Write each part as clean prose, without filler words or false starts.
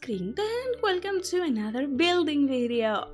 Kriint and welcome to another building video.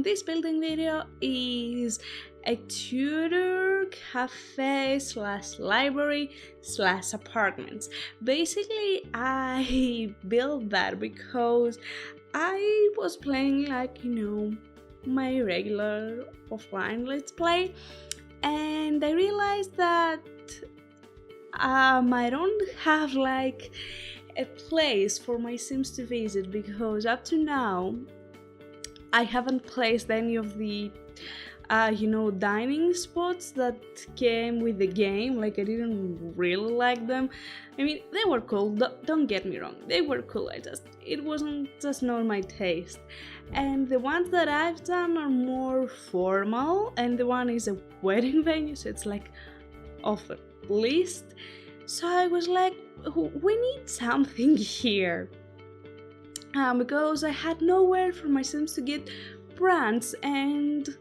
This building video is a tutor cafe slash library slash apartments. Basically, I built that because I was playing my regular offline let's play, and I realized that I don't have a place for my Sims to visit, because up to now I haven't placed any of the dining spots that came with the game. I didn't really like them. I mean, they were cool, don't get me wrong, they were cool, it wasn't just not my taste. And the ones that I've done are more formal, and the one is a wedding venue, so it's off a list. So I was like, we need something here, because I had nowhere for my Sims to get brunch and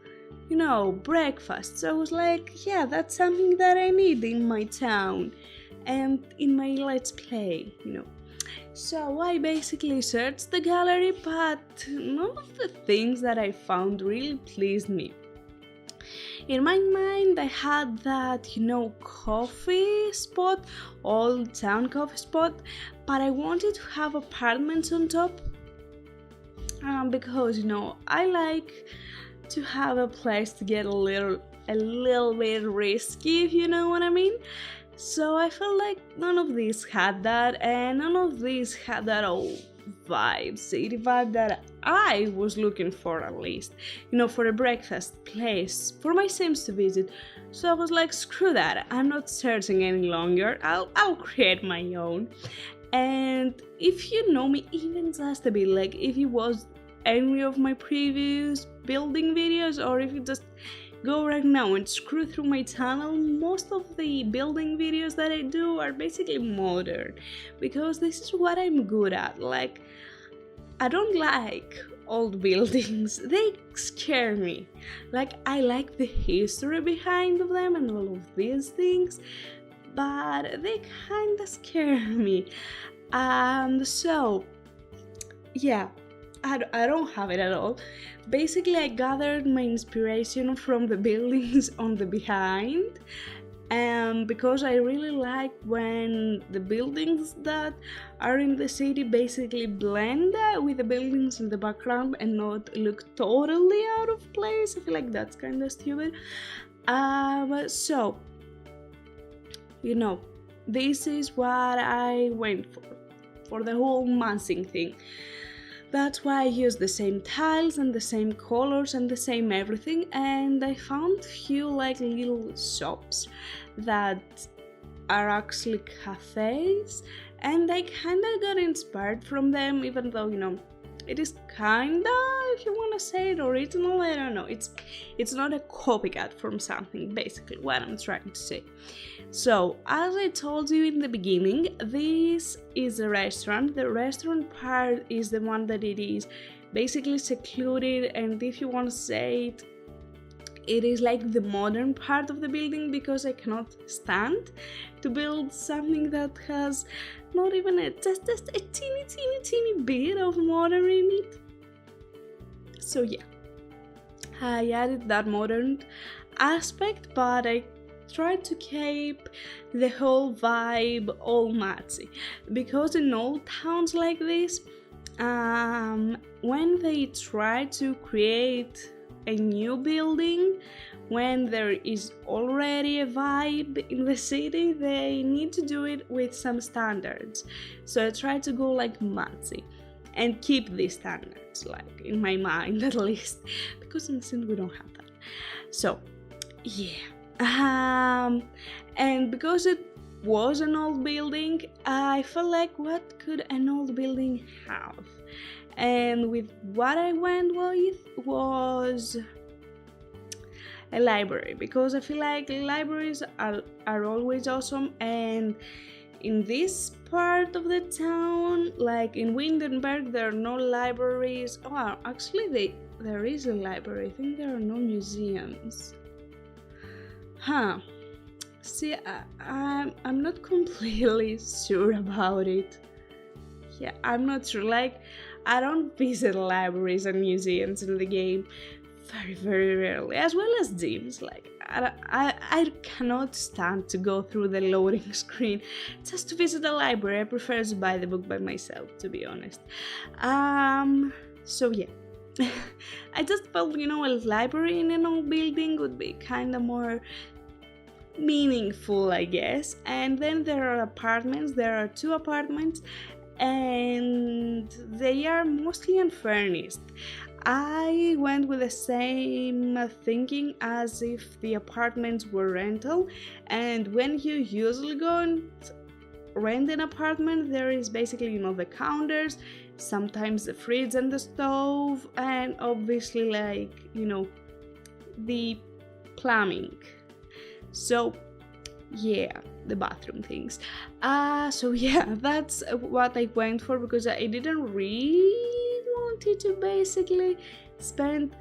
breakfast. So I was like, yeah, that's something that I need in my town and in my let's play. So I basically searched the gallery, but none of the things that I found really pleased me. In my mind, I had that, coffee spot, old town coffee spot, but I wanted to have apartments on top, because, I like to have a place to get a little bit risky, if you know what I mean. So I felt like none of these had that, and none of these had that old vibe, city vibe that I was looking for, at least, for a breakfast place for my Sims to visit. So I was like, screw that, I'm not searching any longer, I'll create my own. And if you know me even just a bit, if you watched any of my previous building videos, or if you just go right now and screw through my channel, most of the building videos that I do are basically modern, because this is what I'm good at. I don't like old buildings, they scare me. I like the history behind them and all of these things, but they kinda scare me. So yeah, I don't have it at all. Basically, I gathered my inspiration from the buildings on the behind, because I really like when the buildings that are in the city basically blend with the buildings in the background and not look totally out of place. I feel like that's kind of stupid. So, this is what I went for the whole massing thing. That's why I used the same tiles and the same colors and the same everything, and I found few little shops that are actually cafes, and I kinda got inspired from them, even though it is kinda, if you wanna say it, original. I don't know, it's not a copycat from something, basically what I'm trying to say. So, as I told you in the beginning, this is a restaurant. The restaurant part is the one that it is basically secluded, and if you want to say it is the modern part of the building, because I cannot stand to build something that has not even just a teeny bit of modern in it. So yeah, I added that modern aspect, but I tried to keep the whole vibe all matchy, because in old towns like this, when they try to create a new building, when there is already a vibe in the city, they need to do it with some standards. So I try to go matchy and keep these standards, in my mind at least, because in the Sims we don't have that. So yeah. And because it was an old building, I felt like, what could an old building have? And with what I went with was a library, because I feel like libraries are always awesome, and in this part of the town, in Windenburg, there are no libraries. Oh, actually there is a library. I think there are no museums. See, I'm not completely sure about it. Yeah, I'm not sure. I don't visit libraries and museums in the game very, very rarely, as well as gyms. Like, I cannot stand to go through the loading screen just to visit a library. I prefer to buy the book by myself, to be honest. So yeah. I just felt, a library in an old building would be kind of more meaningful, I guess. And then there are apartments. There are 2 apartments, and they are mostly unfurnished. I went with the same thinking as if the apartments were rental, and when you usually go and rent an apartment, there is basically, the counters, sometimes the fridge and the stove, and obviously, like, the plumbing. So yeah, the bathroom things. So yeah, that's what I went for, because I didn't really wanted to basically spend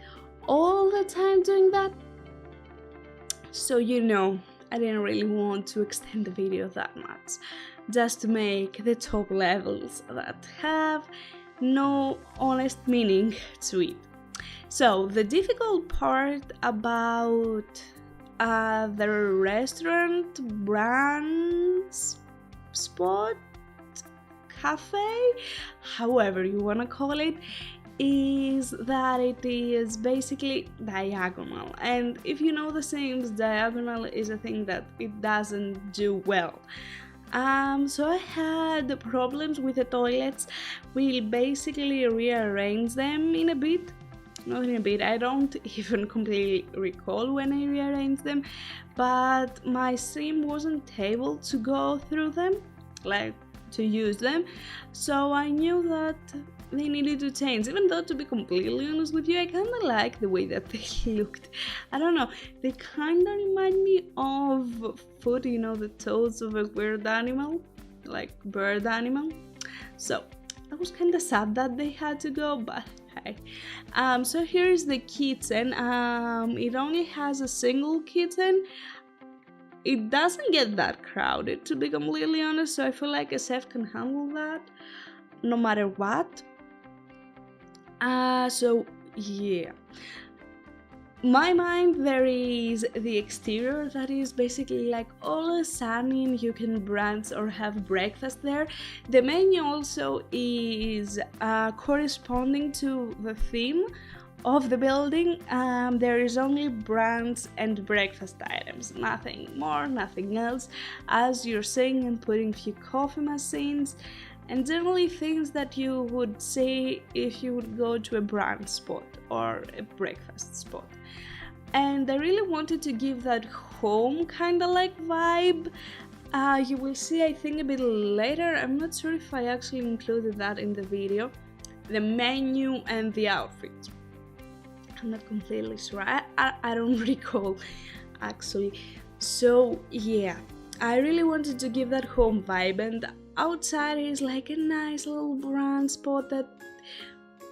all the time doing that. So I didn't really want to extend the video that much, just to make the top levels that have no honest meaning to it. So the difficult part about the restaurant, brunch, spot, cafe, however you want to call it, is that it is basically diagonal. And if you know the Sims, diagonal is a thing that it doesn't do well. So I had problems with the toilets. We'll basically rearrange them in a bit. Not in a bit, I don't even completely recall when I rearranged them, but my sim wasn't able to go through them, like to use them, so I knew that they needed to change. Even though, to be completely honest with you, I kinda like the way that they looked. I don't know, they kinda remind me of foot, the toes of a weird animal, like bird animal. So I was kinda sad that they had to go, but hey. So here's the kitchen. It only has a single kitchen. It doesn't get that crowded, to be completely honest, so I feel like a chef can handle that no matter what. So yeah, my mind, there is the exterior that is basically like all sunny and you can brunch or have breakfast there. The menu also is corresponding to the theme of the building. There is only brunch and breakfast items, nothing more, nothing else, as you're saying, and putting a few coffee machines and generally things that you would see if you would go to a brunch spot or a breakfast spot. And I really wanted to give that home kind of like vibe. You will see, I think, a bit later. I'm not sure if I actually included that in the video, the menu and the outfits. I'm not completely sure. I don't recall actually. So yeah, I really wanted to give that home vibe, and outside is like a nice little brunch spot that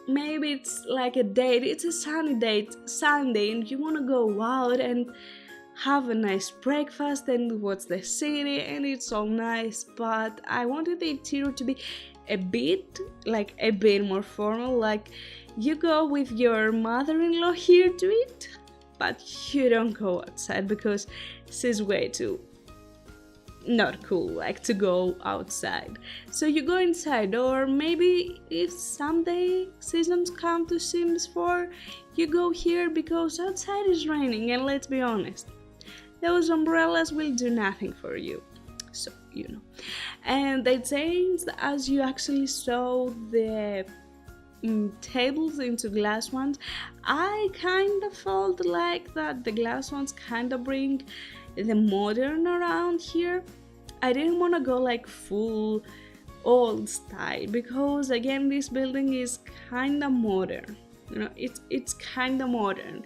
maybe it's like a date, it's a sunny date, Sunday, and you want to go out and have a nice breakfast and watch the city, and it's all nice. But I wanted the interior to be a bit more formal, like you go with your mother-in-law here to eat, but you don't go outside because she's way too not cool, like, to go outside. So you go inside, or maybe if someday seasons come to Sims 4, you go here because outside is raining, and let's be honest, those umbrellas will do nothing for you. So, And they changed, as you actually saw, the tables into glass ones. I kind of felt like that the glass ones kind of bring the modern around here. I didn't want to go like full old style because, again, this building is kind of modern. It's kind of modern.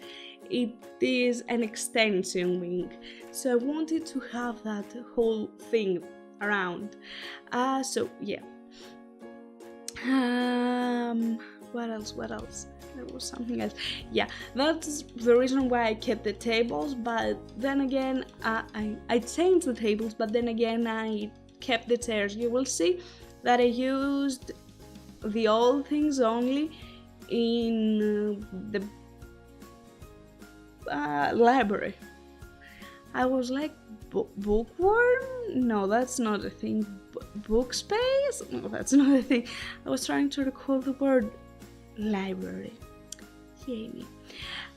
It is an extension wing, so I wanted to have that whole thing around. So yeah. What else? There was something else. Yeah, that's the reason why I kept the tables, but then again, I changed the tables, but then again, I kept the chairs. You will see that I used the old things only in the library. I was like, bookworm? No, that's not a thing. Book space? No, that's not a thing. I was trying to recall the word library. Yay me.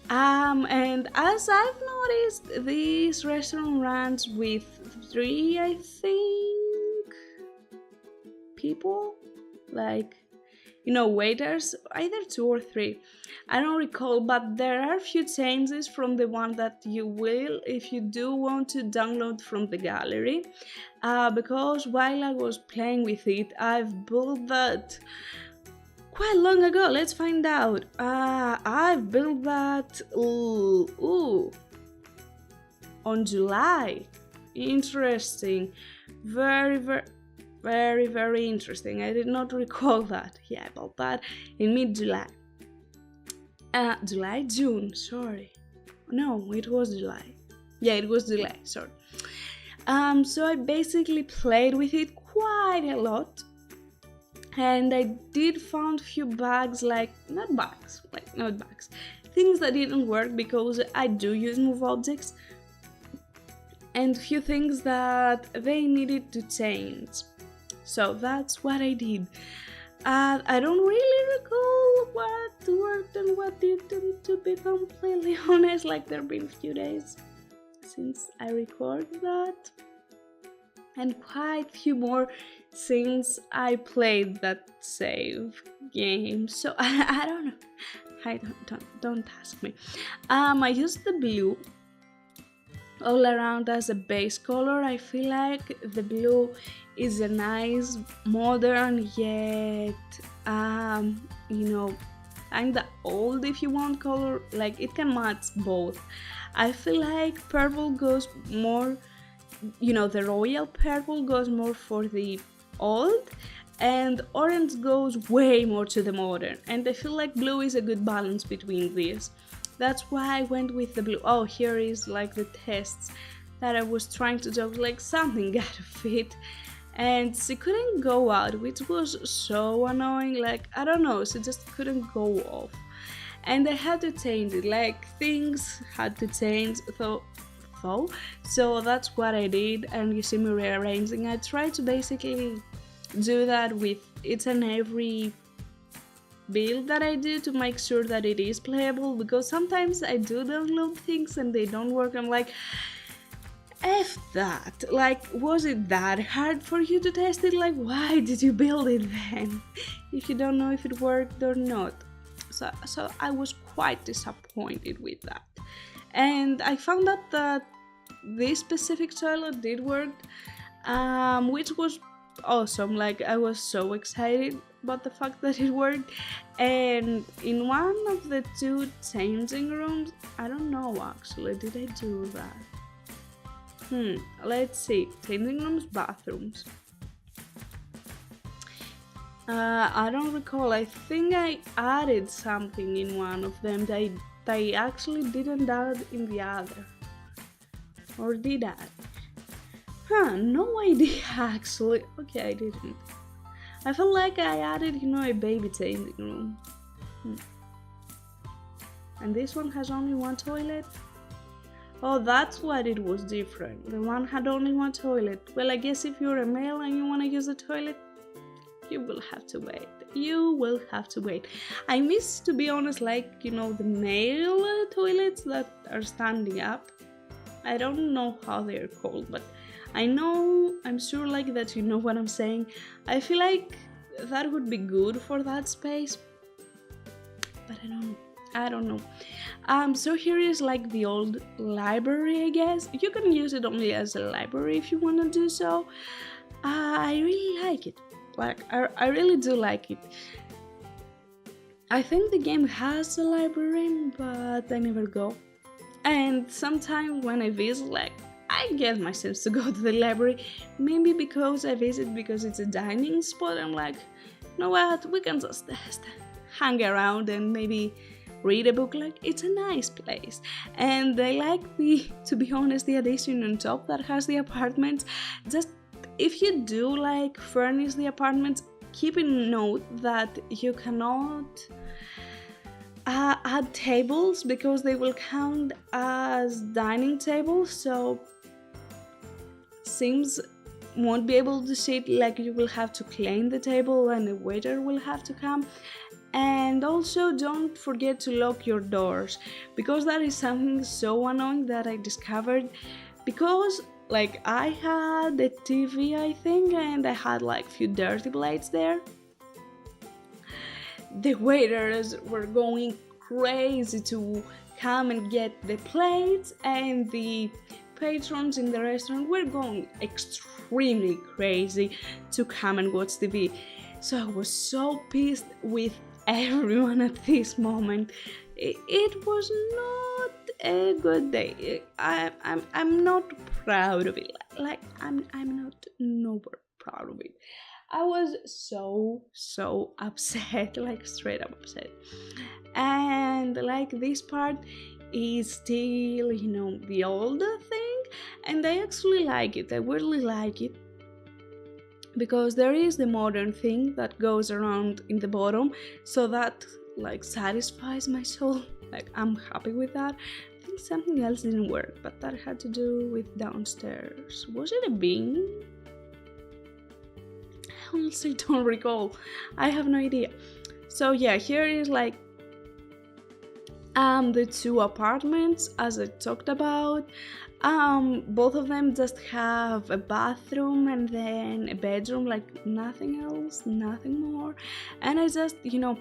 And as I've noticed, this restaurant runs with 3, I think, people, like, waiters, either 2 or 3. I don't recall, but there are a few changes from the one that you will, if you do want to download from the gallery, because while I was playing with it, I've built that quite long ago. Let's find out. I've built that on July. Interesting. Very, very, very, very interesting. I did not recall that. Yeah, I built that in mid-July. June, sorry. No, it was July. Yeah, it was July, sorry. So I basically played with it quite a lot. And I did found few bugs, things that didn't work because I do use move objects, and few things that they needed to change. So that's what I did. I don't really recall what worked and what didn't, to be completely honest. There have been a few days since I recorded that, and quite few more since I played that save game. So I don't know. Don't ask me. I used the blue all around as a base color. I feel like the blue is a nice, modern, yet kinda old, if you want, color. It can match both. I feel like purple goes more, the royal purple goes more for the old, and orange goes way more to the modern, and I feel like blue is a good balance between these. That's why I went with the blue. Oh, here is the tests that I was trying to do. Something got to fit, and she couldn't go out, which was so annoying. I don't know, she just couldn't go off, and I had to change it. Things had to change, so that's what I did. And you see me rearranging. I try to basically do that with each and every build that I do to make sure that it is playable, because sometimes I do download things and they don't work. I'm like, F that. Was it that hard for you to test it? Why did you build it then if you don't know if it worked or not? So I was quite disappointed with that, and I found out that this specific toilet did work, which was awesome. I was so excited about the fact that it worked. And in one of the 2 changing rooms, I don't know actually, did I do that? Let's see. Changing rooms, bathrooms. I don't recall. I think I added something in one of them that I actually didn't add in the other. Or did I? No idea actually. Okay, I didn't. I felt like I added, a baby changing room. And this one has only 1 toilet? Oh, that's what it was different. The one had only 1 toilet. Well, I guess if you're a male and you want to use a toilet, you will have to wait. You will have to wait. I miss, to be honest, the male toilets that are standing up. I don't know how they're called, but I'm sure that you know what I'm saying. I feel like that would be good for that space, but I don't know. So here is the old library, I guess. You can use it only as a library if you want to do so. I really like it. I really do like it. I think the game has a library, but I never go. And sometimes when I visit, I get myself to go to the library. Maybe because I visit because it's a dining spot. I'm like, you know what, we can just hang around and maybe read a book. It's a nice place. And I like to be honest, the addition on top that has the apartments. Just if you do furnish the apartments, keep in note that you cannot add tables because they will count as dining tables, so Sims won't be able to sit, like you will have to clean the table and a waiter will have to come. And also don't forget to lock your doors, because that is something so annoying that I discovered, because like I had a TV, I think, and I had like few dirty plates there. The waiters were going crazy to come and get the plates, and the patrons in the restaurant were going extremely crazy to come and watch TV. So I was so pissed with everyone at this moment. It was not a good day. I'm not proud of it. Like I'm not nowhere proud of it. I was so upset, like straight up upset. And like this part is still, you know, the older thing, and I actually like it. I really like it, because there is the modern thing that goes around in the bottom, so that like satisfies my soul. Like I'm happy with that. I think something else didn't work, but that had to do with downstairs. Was it a bin? I honestly don't recall. I have no idea. So yeah, here is like the two apartments as I talked about. Both of them just have a bathroom and then a bedroom, like nothing else, nothing more. And I just, you know,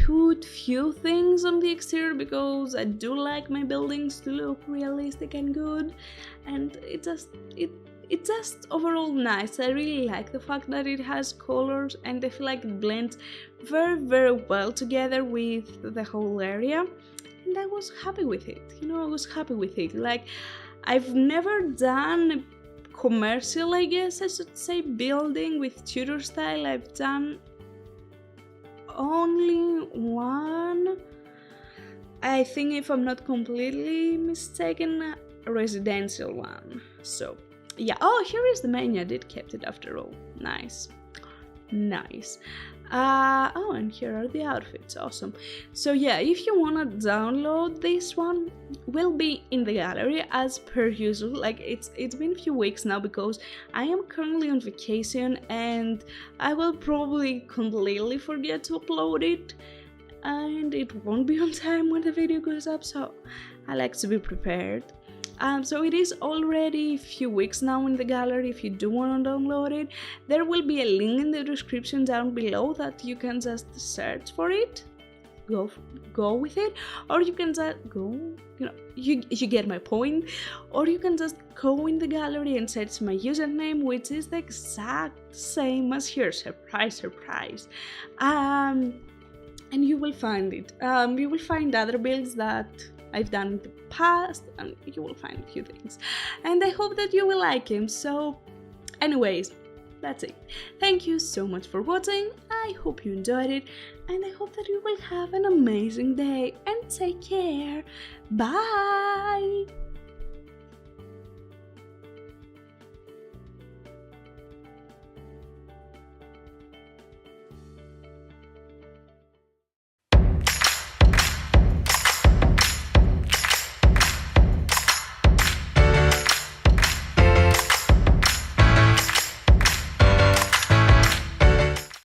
put few things on the exterior because I do like my buildings to look realistic and good, and it's just overall nice. I really like the fact that it has colors, and I feel like it blends very well together with the whole area, and I was happy with it. You know, I was happy with it. Like, I've never done a commercial, I guess I should say, building with Tudor style. I've done only one, I think, if I'm not completely mistaken, a residential one. So yeah. Oh, here is the menu. I did kept it after all. Nice. Oh, and here are the outfits. Awesome. So yeah, if you wanna download this one, will be in the gallery as per usual. Like it's been a few weeks now because I am currently on vacation, and I will probably completely forget to upload it, and it won't be on time when the video goes up, so I like to be prepared. So it is already a few weeks now in the gallery. If you do want to download it, there will be a link in the description down below that you can just search for it, go with it, or you can just go, you know, you get my point, or you can just go in the gallery and search my username, which is the exact same as here. Surprise. And you will find it. You will find other builds that I've done in the past, and you will find a few things, and I hope that you will like him. So anyways, that's it. Thank you so much for watching. I hope you enjoyed it, and I hope that you will have an amazing day, and take care. Bye.